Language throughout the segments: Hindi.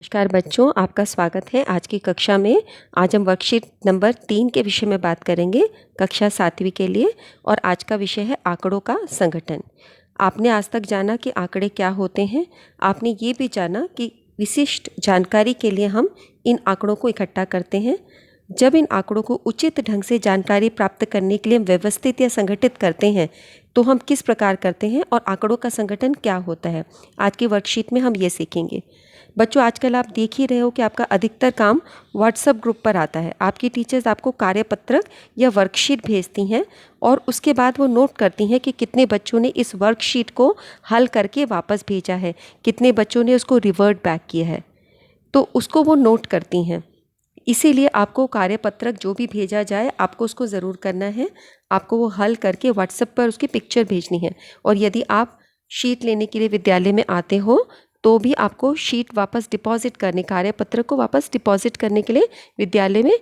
नमस्कार बच्चों, आपका स्वागत है आज की कक्षा में। आज हम वर्कशीट नंबर 3 के विषय में बात करेंगे, कक्षा 7वीं के लिए। और आज का विषय है आंकड़ों का संगठन। आपने आज तक जाना कि आंकड़े क्या होते हैं। आपने ये भी जाना कि विशिष्ट जानकारी के लिए हम इन आंकड़ों को इकट्ठा करते हैं। जब इन आंकड़ों को उचित ढंग से जानकारी प्राप्त करने के लिए हम व्यवस्थित या संगठित करते हैं तो हम किस प्रकार करते हैं और आंकड़ों का संगठन क्या होता है, आज की वर्कशीट में हम ये सीखेंगे। बच्चों, आजकल आप देख ही रहे हो कि आपका अधिकतर काम व्हाट्सएप ग्रुप पर आता है। आपकी टीचर्स आपको कार्यपत्रक या वर्कशीट भेजती हैं और उसके बाद वो नोट करती हैं कि कितने बच्चों ने इस वर्कशीट को हल करके वापस भेजा है, कितने बच्चों ने उसको रिवर्ट बैक किया है, तो उसको वो नोट करती हैं। इसीलिए आपको कार्यपत्रक जो भी भेजा जाए आपको उसको ज़रूर करना है। आपको वो हल करके व्हाट्सएप पर उसकी पिक्चर भेजनी है। और यदि आप शीट लेने के लिए विद्यालय में आते हो तो भी आपको शीट वापस डिपॉजिट करने, कार्यपत्रक को वापस डिपॉजिट करने के लिए विद्यालय में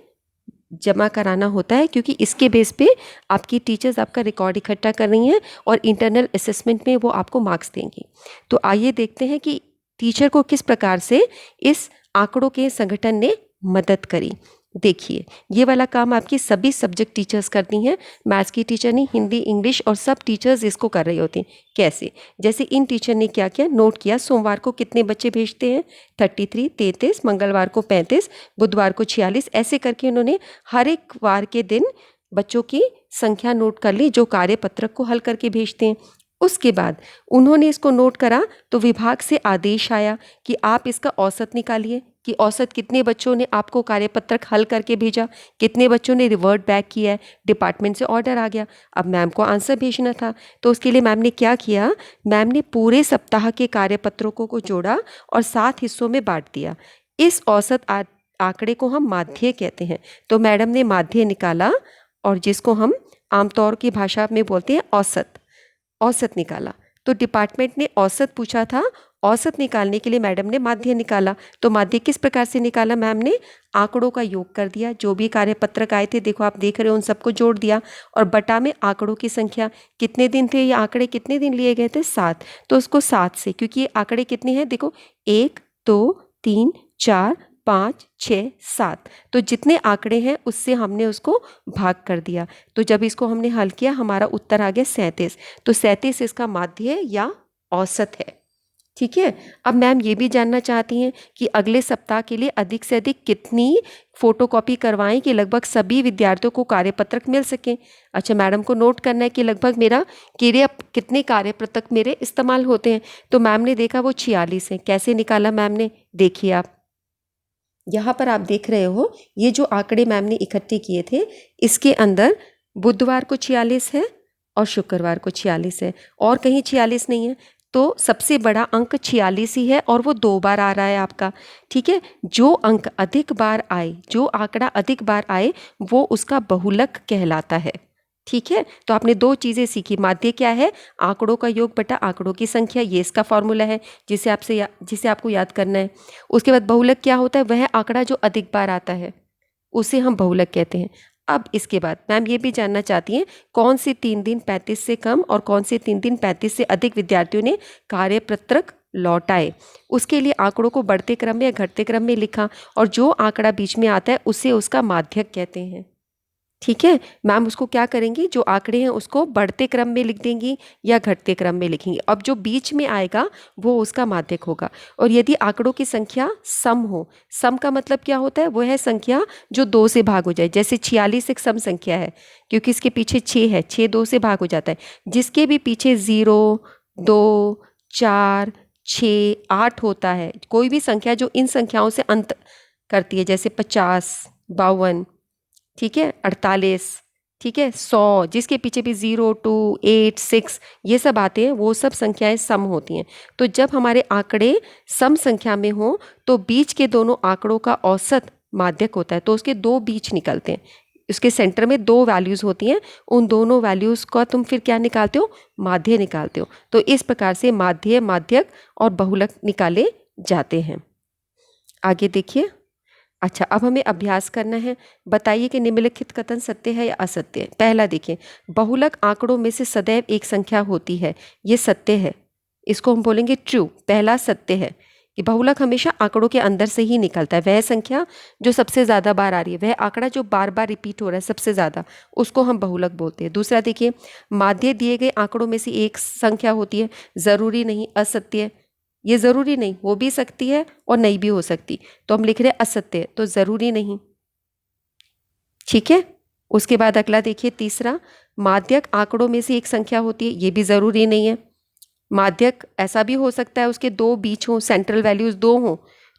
जमा कराना होता है, क्योंकि इसके बेस पे आपकी टीचर्स आपका रिकॉर्ड इकट्ठा कर रही हैं और इंटरनल असेसमेंट में वो आपको मार्क्स देंगी। तो आइए देखते हैं कि टीचर को किस प्रकार से इस आंकड़ों के संगठन ने मदद करी। देखिए, ये वाला काम आपकी सभी सब्जेक्ट टीचर्स करती हैं। मैथ्स की टीचर नहीं, हिंदी, इंग्लिश और सब टीचर्स इसको कर रही होती हैं। कैसे? जैसे इन टीचर ने क्या किया, नोट किया सोमवार को कितने बच्चे भेजते हैं, 33, 33, मंगलवार को 35, बुधवार को 46, ऐसे करके उन्होंने हर एक वार के दिन बच्चों की संख्या नोट कर ली जो कार्यपत्रक को हल करके भेजते हैं। उसके बाद उन्होंने इसको नोट करा तो विभाग से आदेश आया कि आप इसका औसत निकालिए कि औसत कितने बच्चों ने आपको कार्यपत्रक हल करके भेजा, कितने बच्चों ने रिवर्ट बैक किया है। डिपार्टमेंट से ऑर्डर आ गया, अब मैम को आंसर भेजना था। तो उसके लिए मैम ने क्या किया, मैम ने पूरे सप्ताह के कार्यपत्रकों को जोड़ा और 7 हिस्सों में बांट दिया। इस औसत आंकड़े को हम माध्य कहते हैं। तो मैडम ने माध्य निकाला और जिसको हम आमतौर की भाषा में बोलते हैं औसत निकाला। तो डिपार्टमेंट ने औसत पूछा था, औसत निकालने के लिए मैडम ने माध्य निकाला। तो माध्य किस प्रकार से निकाला, मैम ने आंकड़ों का योग कर दिया। जो भी कार्यपत्रक आए थे, देखो आप देख रहे हो, उन सबको जोड़ दिया और बटा में आंकड़ों की संख्या। कितने दिन थे ये आंकड़े, कितने दिन लिए गए थे, 7। तो उसको 7 से, क्योंकि ये आंकड़े कितने हैं, देखो 1, 2, 3, 4, 5, 6, 7। तो जितने आंकड़े हैं उससे हमने उसको भाग कर दिया। तो जब इसको हमने हल किया हमारा उत्तर आ गया 37। तो 37 इसका माध्य या औसत है। ठीक है। अब मैम ये भी जानना चाहती हैं कि अगले सप्ताह के लिए अधिक से अधिक कितनी फोटोकॉपी करवाएं कि लगभग सभी विद्यार्थियों को कार्यपत्रक मिल सके। अच्छा, मैडम को नोट करना है कि लगभग मेरा कितने कार्यपत्रक मेरे इस्तेमाल होते हैं। तो मैम ने देखा वो 46 हैं। कैसे निकाला मैम ने, देखिए आप यहाँ पर आप देख रहे हो, ये जो आंकड़े मैम ने इकट्ठे किए थे इसके अंदर बुधवार को 46 है और शुक्रवार को 46 है और कहीं 46 नहीं है। तो सबसे बड़ा अंक 46 ही है और वो 2 बार आ रहा है आपका। ठीक है। जो अंक अधिक बार आए, जो आंकड़ा अधिक बार आए, वो उसका बहुलक कहलाता है। ठीक है। तो आपने 2 चीज़ें सीखी। माध्य क्या है, आंकड़ों का योग बटा आंकड़ों की संख्या, ये इसका फॉर्मूला है जिसे आपको याद करना है। उसके बाद बहुलक क्या होता है, वह आंकड़ा जो अधिक बार आता है उसे हम बहुलक कहते हैं। अब इसके बाद मैम ये भी जानना चाहती हैं कौन से 3 दिन 35 से कम और कौन से 3 दिन 35 से अधिक विद्यार्थियों ने कार्यपत्रक लौटाए। उसके लिए आंकड़ों को बढ़ते क्रम में या घटते क्रम में लिखा और जो आंकड़ा बीच में आता है उसे उसका माध्यक कहते हैं। ठीक है। मैम उसको क्या करेंगी, जो आंकड़े हैं उसको बढ़ते क्रम में लिख देंगी या घटते क्रम में लिखेंगी। अब जो बीच में आएगा वो उसका माध्यक होगा। और यदि आंकड़ों की संख्या सम हो, सम का मतलब क्या होता है, वो है संख्या जो 2 से भाग हो जाए। जैसे 46 एक सम संख्या है क्योंकि इसके पीछे 6 है, 6 2 से भाग हो जाता है। जिसके भी पीछे 0, 2, 4, 6, 8 होता है, कोई भी संख्या जो इन संख्याओं से अंत करती है, जैसे 50, 52, ठीक है, 48, ठीक है, 100, जिसके पीछे भी 0, 2, 8, 6 ये सब आते हैं, वो सब संख्याएं सम होती हैं। तो जब हमारे आंकड़े सम संख्या में हो तो बीच के दोनों आंकड़ों का औसत माध्यक होता है। तो उसके 2 बीच निकलते हैं, उसके सेंटर में 2 वैल्यूज़ होती हैं, उन दोनों वैल्यूज़ का तुम फिर क्या निकालते हो, माध्य निकालते हो। तो इस प्रकार से माध्य, माध्यक और बहुलक निकाले जाते हैं। आगे देखिए। अच्छा, अब हमें अभ्यास करना है। बताइए कि निम्नलिखित कथन सत्य है या असत्य है। पहला देखिए, बहुलक आंकड़ों में से सदैव एक संख्या होती है, ये सत्य है। इसको हम बोलेंगे ट्रू, पहला सत्य है। कि बहुलक हमेशा आंकड़ों के अंदर से ही निकलता है। वह संख्या जो सबसे ज़्यादा बार आ रही है, वह आंकड़ा जो बार बार रिपीट हो रहा है सबसे ज़्यादा, उसको हम बहुलक बोलते हैं। दूसरा देखिए, माध्य दिए गए आंकड़ों में से एक संख्या होती है, ज़रूरी नहीं, असत्य। ये ज़रूरी नहीं, हो भी सकती है और नहीं भी हो सकती, तो हम लिख रहे हैं असत्य, तो ज़रूरी नहीं। ठीक है। उसके बाद अगला देखिए, तीसरा, माध्यक आंकड़ों में से एक संख्या होती है, ये भी ज़रूरी नहीं है। माध्यक ऐसा भी हो सकता है उसके दो बीच हों, सेंट्रल वैल्यूज दो हों,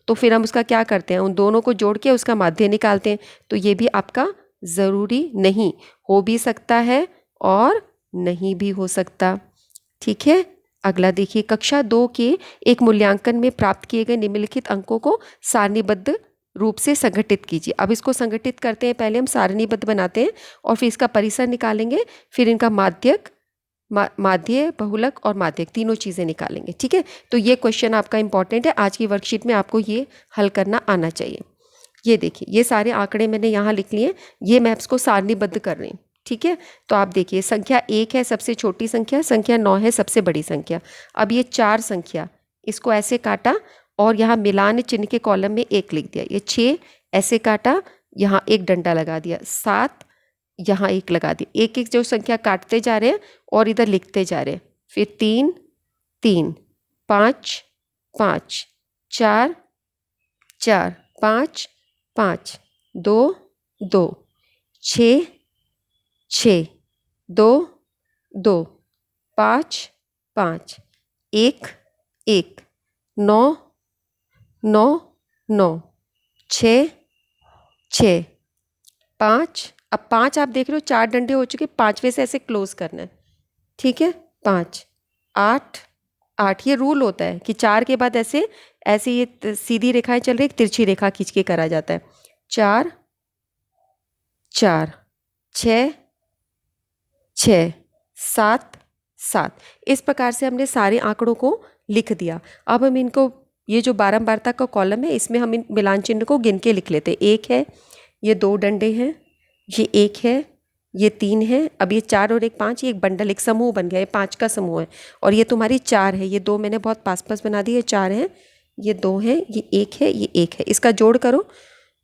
तो फिर हम उसका क्या करते हैं, उन दोनों को जोड़ के उसका माध्य निकालते हैं। तो ये भी आपका ज़रूरी नहीं, हो भी सकता है और नहीं भी हो सकता। ठीक है। अगला देखिए, कक्षा 2 के एक मूल्यांकन में प्राप्त किए गए निम्नलिखित अंकों को सारणीबद्ध रूप से संगठित कीजिए। अब इसको संगठित करते हैं, पहले हम सारणीबद्ध बनाते हैं और फिर इसका परिसर निकालेंगे, फिर इनका माध्यक, माध्य, बहुलक और माध्यक तीनों चीज़ें निकालेंगे। ठीक है। तो ये क्वेश्चन आपका इंपॉर्टेंट है, आज की वर्कशीट में आपको ये हल करना आना चाहिए। ये देखिए, ये सारे आंकड़े मैंने यहाँ लिख लिए, ये मैं इसको सारणीबद्ध कर रही हूँ। ठीक है। तो आप देखिए, संख्या 1 है सबसे छोटी संख्या, संख्या 9 है सबसे बड़ी संख्या। अब ये 4 संख्या, इसको ऐसे काटा और यहाँ मिलान चिन्ह के कॉलम में 1 लिख दिया। ये 6 ऐसे काटा, यहाँ एक डंडा लगा दिया, 7 यहाँ 1 लगा दिया। एक एक जो संख्या काटते जा रहे हैं और इधर लिखते जा रहे हैं। फिर 3 3, 5 5, 4 4, 5 5, 2 2, 6 6, 2 2, 5 5, 1 1, 9 9 9, 6 6, 5। अब 5 आप देख रहे हो 4 डंडे हो चुके, 5वें से ऐसे क्लोज करना है। ठीक है। 5 8 8, ये रूल होता है कि 4 के बाद ऐसे ऐसे ये सीधी रेखाएं चल रही, एक तिरछी रेखा खींच के करा जाता है। 4 4, 6 6, 7 7। इस प्रकार से हमने सारे आंकड़ों को लिख दिया। अब हम इनको, ये जो बारंबारता का कॉलम है, इसमें हम इन मिलान चिन्ह को गिन के लिख लेते हैं। 1 है, ये 2 डंडे हैं, ये 1 है, ये 3 है। अब ये 4 और 1 5, ये एक बंडल, एक समूह बन गया, ये 5 का समूह है। और ये तुम्हारी 4 है, ये 2 मैंने बहुत पास पास बना दी, ये 4 है, ये 2 है, ये 1 है, ये 1 है। इसका जोड़ करो,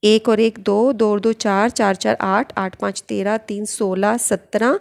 1 और 1 2, 2 और 2 4, 4 4 8, 8 5 13, 3 16, 17,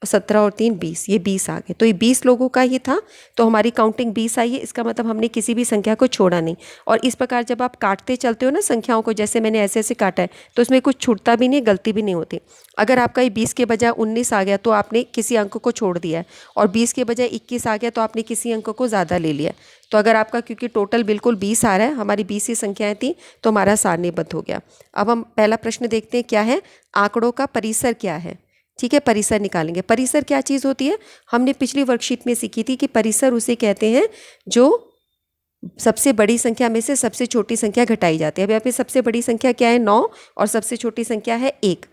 17 और 3 20, ये 20 आ गए। तो ये 20 लोगों का ही था, तो हमारी काउंटिंग 20 आई है। इसका मतलब हमने किसी भी संख्या को छोड़ा नहीं। और इस प्रकार जब आप काटते चलते हो ना संख्याओं को, जैसे मैंने ऐसे ऐसे काटा है, तो इसमें कुछ छूटता भी नहीं, गलती भी नहीं होती। अगर आपका ये 20 के बजाय 19 आ गया तो आपने किसी अंक को छोड़ दिया है, और 20 के बजाय 21 आ गया तो आपने किसी अंक को ज़्यादा ले लिया। तो अगर आपका, क्योंकि टोटल बिल्कुल 20 आ रहा है, हमारी 20 ही संख्याएं थी, तो हमारा सारणीबद्ध हो गया। अब हम पहला प्रश्न देखते हैं, क्या है, आंकड़ों का परिसर क्या है। ठीक है, परिसर निकालेंगे। परिसर क्या चीज़ होती है, हमने पिछली वर्कशीट में सीखी थी कि परिसर उसे कहते हैं जो सबसे बड़ी संख्या में से सबसे छोटी संख्या घटाई जाती है। अब यहाँ पे सबसे बड़ी संख्या क्या है, 9, और सबसे छोटी संख्या है 1।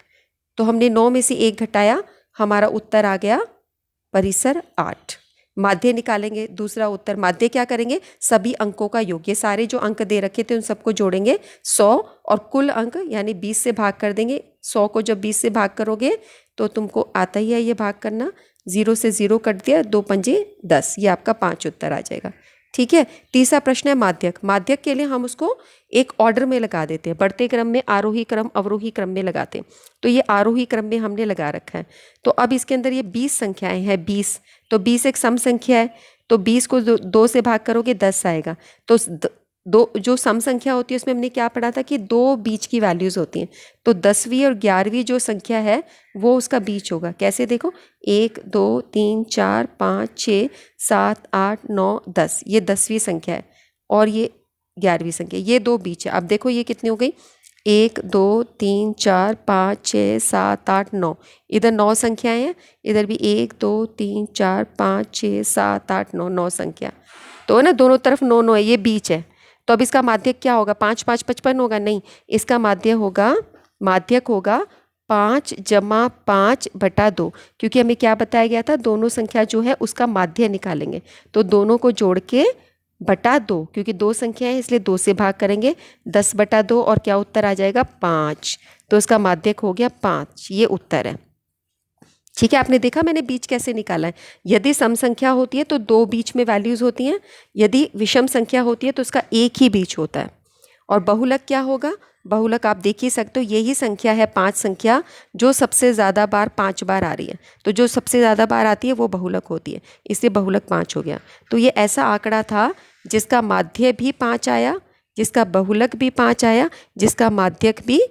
तो हमने 9 में से 1 घटाया, हमारा उत्तर आ गया परिसर 8। माध्य निकालेंगे, दूसरा उत्तर। माध्य क्या करेंगे, सभी अंकों का योग, ये सारे जो अंक दे रखे थे उन सबको जोड़ेंगे 100, और कुल अंक यानी 20 से भाग कर देंगे। 100 को जब 20 से भाग करोगे तो तुमको आता ही है ये भाग करना, 0 से 0 कट दिया, 2 पंजे 10, ये आपका 5 उत्तर आ जाएगा। ठीक है। तीसरा प्रश्न है माध्यक। माध्यक के लिए हम उसको एक ऑर्डर में लगा देते हैं, बढ़ते क्रम में, आरोही क्रम, अवरोही क्रम में लगाते हैं। तो ये आरोही क्रम में हमने लगा रखा है। तो अब इसके अंदर ये 20 संख्याएं हैं, 20, तो 20 एक सम संख्या है, तो 20 को 2 से भाग करोगे 10 आएगा। तो दो जो सम संख्या होती है उसमें हमने क्या पढ़ा था कि 2 बीच की वैल्यूज होती हैं। तो 10वीं और 11वीं जो संख्या है वो उसका बीच होगा। कैसे, देखो, 1 2 3 4 5 6 7 8 9 10, ये 10वीं संख्या है, और ये 11वीं संख्या, ये 2 बीच है। अब देखो ये कितनी हो गई, 1 2 3 4 5 6 7 8 9, इधर 9 संख्याएं हैं, इधर भी 1 2 3 4 5 6 7 8 9, 9 संख्या। तो ना दोनों तरफ 9 9 है, ये बीच है। तो अब इसका माध्यक क्या होगा, 5 5 55 होगा, नहीं, इसका माध्य होगा, माध्यक होगा 5 जमा 5 बटा 2, क्योंकि हमें क्या बताया गया था, दोनों संख्या जो है उसका माध्य निकालेंगे। तो दोनों को जोड़ के बटा 2, क्योंकि 2 संख्याएं इसलिए 2 से भाग करेंगे, 10 बटा 2, और क्या उत्तर आ जाएगा, 5। तो इसका माध्यक हो गया 5, ये उत्तर है। ठीक है, आपने देखा मैंने बीच कैसे निकाला है। यदि सम संख्या होती है तो दो बीच में वैल्यूज होती हैं, यदि विषम संख्या होती है तो उसका एक ही बीच होता है। और बहुलक क्या होगा? बहुलक आप देख ही सकते हो, यही संख्या है 5 संख्या जो सबसे ज़्यादा बार 5 बार आ रही है, तो जो सबसे ज़्यादा बार आती है वो बहुलक होती है, इसलिए बहुलक 5 हो गया। तो ये ऐसा आंकड़ा था जिसका माध्य भी 5 आया, जिसका बहुलक भी 5 आया, जिसका माध्यक भी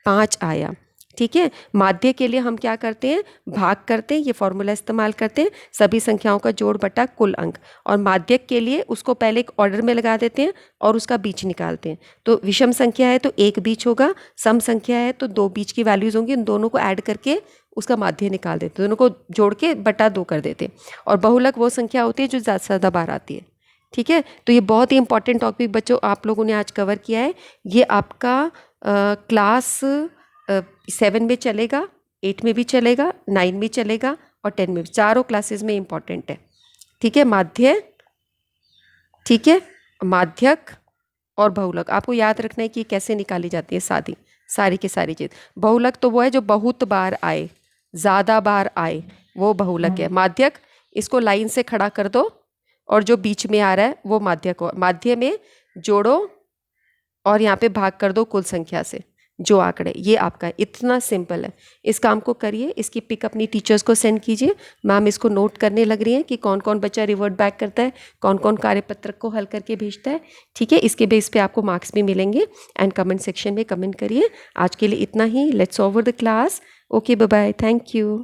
5 आया। ठीक है, माध्य के लिए हम क्या करते हैं? भाग करते हैं, ये फॉर्मूला इस्तेमाल करते हैं, सभी संख्याओं का जोड़ बटा कुल अंक। और माध्यक के लिए उसको पहले एक ऑर्डर में लगा देते हैं और उसका बीच निकालते हैं। तो विषम संख्या है तो एक बीच होगा, सम संख्या है तो दो बीच की वैल्यूज होंगी, उन दोनों को ऐड करके उसका माध्य निकाल देते हैं, दोनों को जोड़ के बटा 2 कर देते हैं। और बहुलक वो संख्या होती है जो ज़्यादा से ज़्यादा बार आती है। ठीक है, तो ये बहुत ही इंपॉर्टेंट टॉपिक बच्चों आप लोगों ने आज कवर किया है। ये आपका क्लास 7 में चलेगा, 8 में भी चलेगा, 9 में चलेगा और 10 में भी, चारों क्लासेस में इंपॉर्टेंट है। ठीक है, माध्य, ठीक है, माध्यक और बहुलक आपको याद रखना है कि कैसे निकाली जाती है सारी की सारी चीज़। बहुलक तो वो है जो बहुत बार आए, ज़्यादा बार आए, वो बहुलक है। माध्यक, इसको लाइन से खड़ा कर दो और जो बीच में आ रहा है वो माध्यक हो। माध्य में जोड़ो और यहाँ पे भाग कर दो कुल संख्या से जो आंकड़े, ये आपका इतना सिंपल है। इस काम को करिए, इसकी पिक अपनी टीचर्स को सेंड कीजिए। मैम इसको नोट करने लग रही हैं कि कौन कौन बच्चा रिवर्ट बैक करता है, कौन कौन कार्यपत्रक को हल करके भेजता है। ठीक है, इसके बेस पे आपको मार्क्स भी मिलेंगे। एंड कमेंट सेक्शन में कमेंट करिए। आज के लिए इतना ही, let's over the class. Okay, bye bye, thank you.